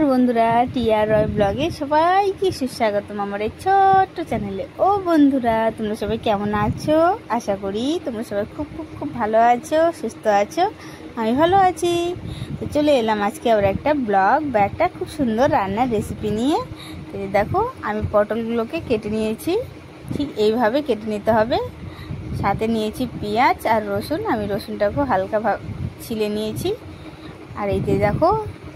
नमस्कार बंधुरा टिया रय ब्लगे सबाइके सुस्वागतम आमार छोट्ट चैनेले। ओ बंधुरा तोमरा सबाई केमन आछो? आशा करी तोमरा सबाई खूब खूब खूब भालो आछो, सुस्थ आछो। आमी भालो आछि। तो चले एलाम आजके आबार एकटा ब्लग बा एकटा खूब सुंदर रान्नार रेसिपि निये। तो देखो आमी पटलगुलोके केटे नियेछि, ठीक एइभाবে केटे निते होबे। साथे नियेछि पेঁয়াজ আর রসুন। আমি রসুনটাকে হালকা ছিলে নিয়েছি। আর এই যে দেখো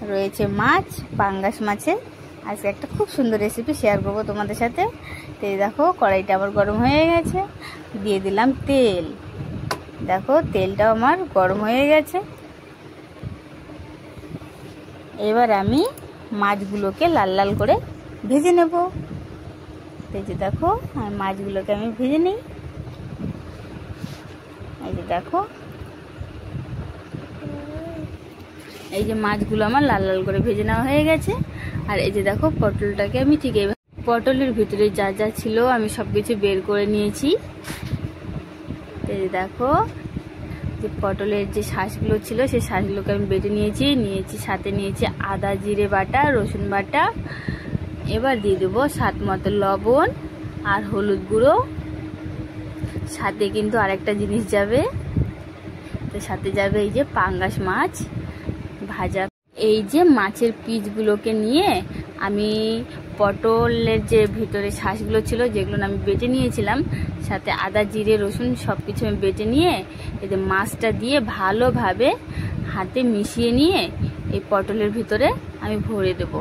রয়েছে মাছ, পাঙ্গাস মাছের। আজকে একটা খুব সুন্দর রেসিপি শেয়ার করব তোমাদের সাথে। তো এই দেখো কড়াইটা আমার গরম হয়ে গেছে, দিয়ে দিলাম তেল। দেখো তেলটাও আমার গরম হয়ে গেছে। এবার আমি মাছগুলোকে লাল লাল করে ভেজে নেব। এই যে দেখো মাছগুলোকে আমি ভেজে নিই। এই যে দেখো এই যে মাছগুলো আমার লাল লাল করে ভেজে নেওয়া হয়ে গেছে। আর এই যে দেখো পটলটাকে আমি ঠিক এইভাবে পটলের ভিতরে যা যা ছিল আমি সবকিছু বের করে নিয়েছি। এই যে দেখো যে পটলের যে শাঁসগুলো ছিল সেই শাঁসগুলোকে আমি বেটে নিয়েছি। সাথে নিয়েছি আদা জিরে বাটা, রসুন বাটা। এবার দিয়ে দেবো স্বাদ মতো লবণ আর হলুদ গুঁড়ো। সাথে কিন্তু আরেকটা জিনিস যাবে, তো সাথে যাবে এই যে পাঙ্গাস মাছ ভাজা। এই যে মাছের পিসগুলোকে নিয়ে আমি পটলের যে ভিতরে শাঁসগুলো ছিল যেগুলো আমি বেটে নিয়েছিলাম, সাথে আদা জিরে রসুন সব কিছু আমি বেটে নিয়ে এই যে মাছটা দিয়ে ভালোভাবে হাতে মিশিয়ে নিয়ে এই পটলের ভিতরে আমি ভরে দেব।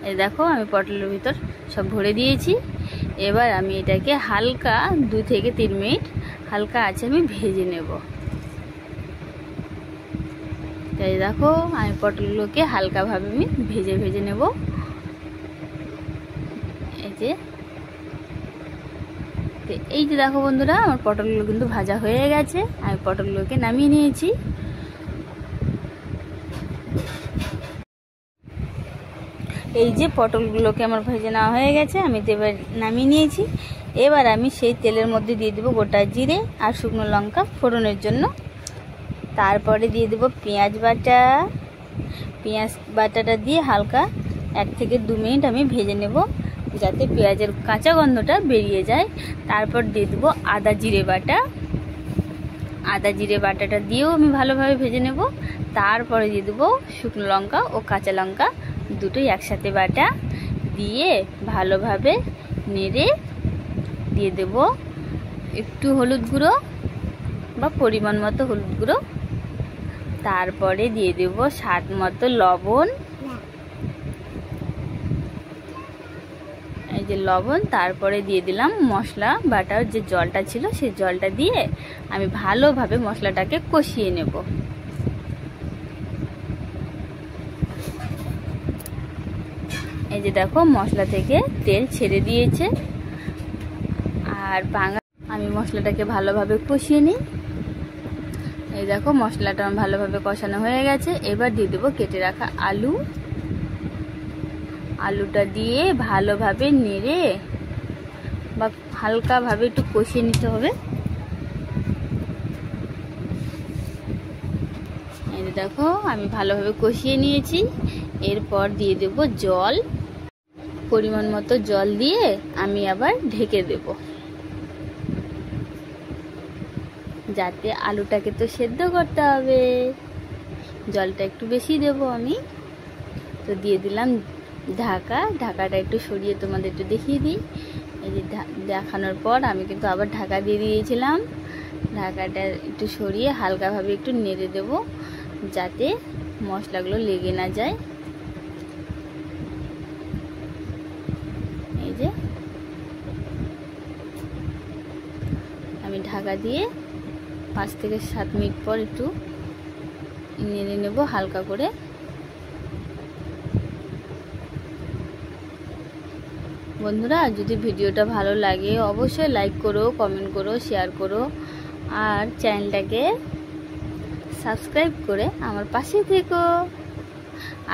এই দেখো আমি পটলের ভিতর সব ভরে দিয়েছি। এবার আমি এটাকে হালকা 2 থেকে 3 মিনিট হালকা আছে আমি ভেজে নেব। তাই দেখো আমি পটলগুলোকে হালকাভাবে আমি ভেজে নেব। এই যে দেখো বন্ধুরা আমার পটলগুলো কিন্তু ভাজা হয়ে গেছে। আমি পটলগুলোকে নামিয়ে নিয়েছি। এই যে পটলগুলোকে আমার ভেজে নেওয়া হয়ে গেছে, আমি তো এবার নামিয়ে নিয়েছি। এবার আমি সেই তেলের মধ্যে দিয়ে দেবো গোটা জিরে আর শুকনো লঙ্কা ফোড়নের জন্য। তারপরে দিয়ে দেবো পেঁয়াজ বাটা। পেঁয়াজ বাটাটা দিয়ে হালকা 1 থেকে 2 মিনিট আমি ভেজে নেব, যাতে পেঁয়াজের কাঁচা গন্ধটা বেরিয়ে যায়। তারপর দিয়ে দেবো আদা জিরে বাটা। আদা জিরে বাটাটা দিয়েও আমি ভালোভাবে ভেজে নেব। তারপরে দিয়ে দেবো শুকনো লঙ্কা ও কাঁচা লঙ্কা দুটোই একসাথে বাটা দিয়ে ভালোভাবে নেড়ে দিয়ে দেব একটু হলুদ গুঁড়ো বা পরিমাণ মতো হলুদ গুঁড়ো। তারপরে দিয়ে দেব স্বাদ মতো লবণ। এই যে লবণ। তারপরে দিয়ে দিলাম মশলা বাটার যে জলটা ছিল সেই জলটা দিয়ে আমি ভালোভাবে মশলাটাকে কষিয়ে নেব। এই যে দেখো মশলা থেকে তেল ছেড়ে দিয়েছে। আর আমি মশলাটাকে ভালোভাবে কষিয়ে নিই। এই দেখো মশলাটা ভালোভাবে কষানো হয়ে গেছে। এবার দিয়ে দেবো কেটে রাখা আলু। আলুটা দিয়ে ভালোভাবে নেড়ে বা হালকাভাবে একটু কষিয়ে নিতে হবে। এই দেখো আমি ভালোভাবে কষিয়ে নিয়েছি। এরপর দিয়ে দেব জল। পরিমাণ মতো জল দিয়ে আমি আবার ঢেকে দেব, যাতে আলুটাকে তো সেদ্ধ করতে হবে। জলটা একটু বেশি দেব আমি। তো দিয়ে দিলাম ঢাকা। ঢাকাটা একটু সরিয়ে তোমাদের একটু দেখিয়ে দিই। এই যে দেখানোর পর আমি কিন্তু আবার ঢাকা দিয়ে দিয়েছিলাম। ঢাকাটা একটু সরিয়ে হালকাভাবে একটু নেড়ে দেব, যাতে মশলাগুলো লেগে না যায়। এই যে আমি ঢাকা দিয়ে 5 থেকে 7 মিনিট পর একটু নেড়ে নেব হালকা করে। বন্ধুরা যদি ভিডিওটা ভালো লাগে অবশ্যই লাইক করো, কমেন্ট করো, শেয়ার করো আর চ্যানেলটাকে সাবস্ক্রাইব করে আমার পাশে থেকো।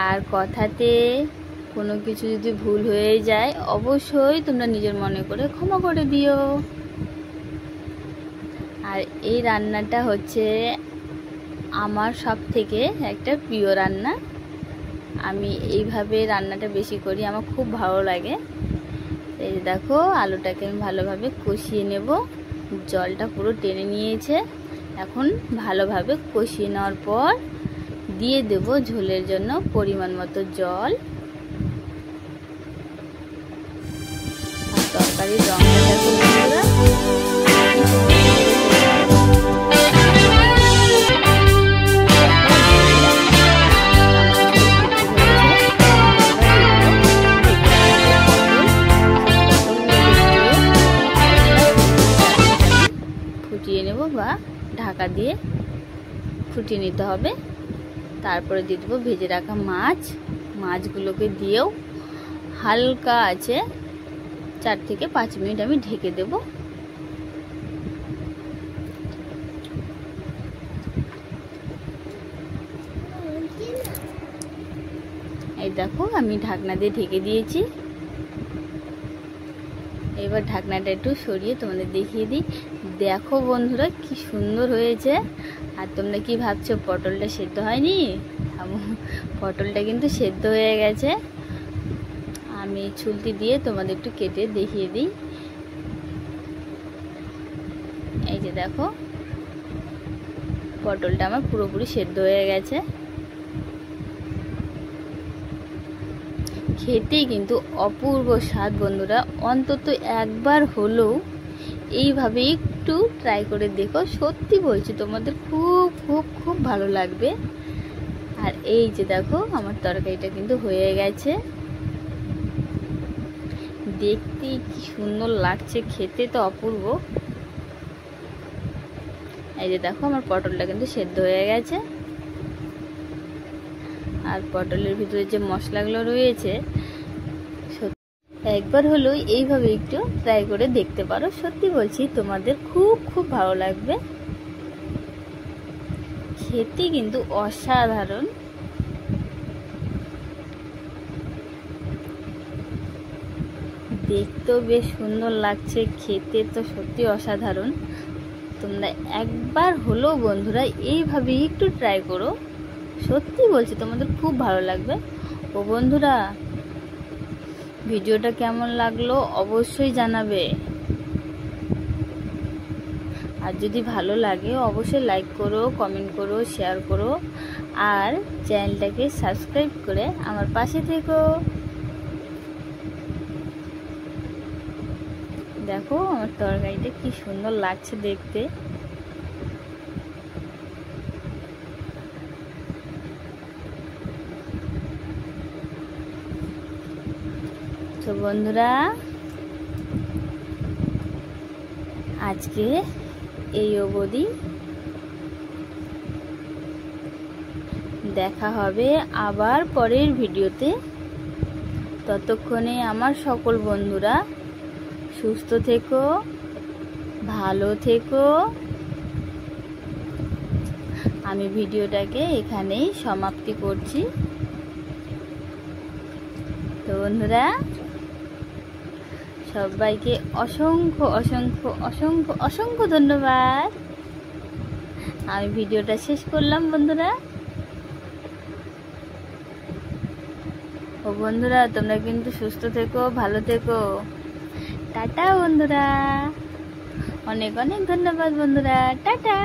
আর কথাতে কোনো কিছু যদি ভুল হয়ে যায় অবশ্যই তোমরা নিজের মনে করে ক্ষমা করে দিও। আর এই রান্নাটা হচ্ছে আমার সব থেকে একটা প্রিয় রান্না। আমি এইভাবে রান্নাটা বেশি করি, আমার খুব ভালো লাগে। এই দেখো আলুটাকে আমি ভালোভাবে কষিয়ে নেব। জলটা পুরো টেনে নিয়েছে। এখন ভালোভাবে কষিয়ে নেওয়ার পর দিয়ে দেব ঝোলের জন্য পরিমাণ মতো জল। আর তরকারির রঙটা দেখো বন্ধুরা, ফুটিয়ে নেব বা ঢাকা দিয়ে ফুটিয়ে নিতে হবে। তারপরে দিয়ে দেবো ভেজে রাখা মাছগুলোকে দিয়েও হালকা আছে 4 থেকে 5 মিনিট আমি ঢেকে দেব। এই দেখো আমি ঢাকনা দিয়ে ঢেকে দিয়েছি। এবার ঢাকনাটা একটু সরিয়ে তোমাদের দেখিয়ে দিই। দেখো বন্ধুরা কি সুন্দর হয়েছে। আর তোমরা কি ভাবছো পটলটা সেদ্ধ হয়নি? পটলটা কিন্তু সেদ্ধ হয়ে গেছে। আমি ছুলতি দিয়ে তোমাদের একটু কেটে দেখিয়ে দিই। এই যে দেখো পটলটা আমার পুরোপুরি সেদ্ধ হয়ে গেছে। খেতেই কিন্তু অপূর্ব স্বাদ বন্ধুরা, অন্তত একবার হলেও এইভাবে একটু ট্রাই করে দেখো। সত্যি বলছি তোমাদের খুব খুব খুব ভালো লাগবে। আর এই যে দেখো আমার তরকারিটা কিন্তু হয়ে গেছে। দেখতে কি সুন্দর লাগছে, খেতে তো অপূর্ব। এই যে দেখো আমার পটলটা কিন্তু সেদ্ধ হয়ে গেছে। আর পটলের ভিতরে যে মশলাগুলো রয়েছে একবার হলেও এইভাবে একটু ট্রাই করে দেখতে পারো। সত্যি বলছি তোমাদের খুব খুব ভালো লাগবে। খেতে কিন্তু অসাধারণ। দেখতেও বেশ সুন্দর লাগছে, খেতে তো সত্যি অসাধারণ। তোমরা একবার হলেও বন্ধুরা এইভাবে একটু ট্রাই করো। সত্যি বলছি তোমাদের খুব ভালো লাগবে। ও বন্ধুরা, ভিডিওটা কেমন লাগলো অবশ্যই জানাবে। আর যদি ভালো লাগে অবশ্যই লাইক করো, কমেন্ট করো, শেয়ার করো। আর চ্যানেলটাকে সাবস্ক্রাইব করে আমার পাশে থেকো। দেখো আমার তরকারিটা কি সুন্দর লাগছে দেখতে। তো বন্ধুরা আজকে এই অবধি। দেখা হবে আবার পরের ভিডিওতে। ততক্ষণে আমার সকল বন্ধুরা সুস্থ থেকো, ভালো থেকো। আমি ভিডিওটাকে এখানেই সমাপ্তি করছি। তো বন্ধুরা সবাইকে অসংখ্য অসংখ্য অসংখ্য অসংখ্য ধন্যবাদ। আমি ভিডিওটা শেষ করলাম বন্ধুরা। ও বন্ধুরা তোমরা কিন্তু সুস্থ থেকো, ভালো থেকো। টাটা বন্ধুরা, অনেক অনেক ধন্যবাদ বন্ধুরা, টাটা।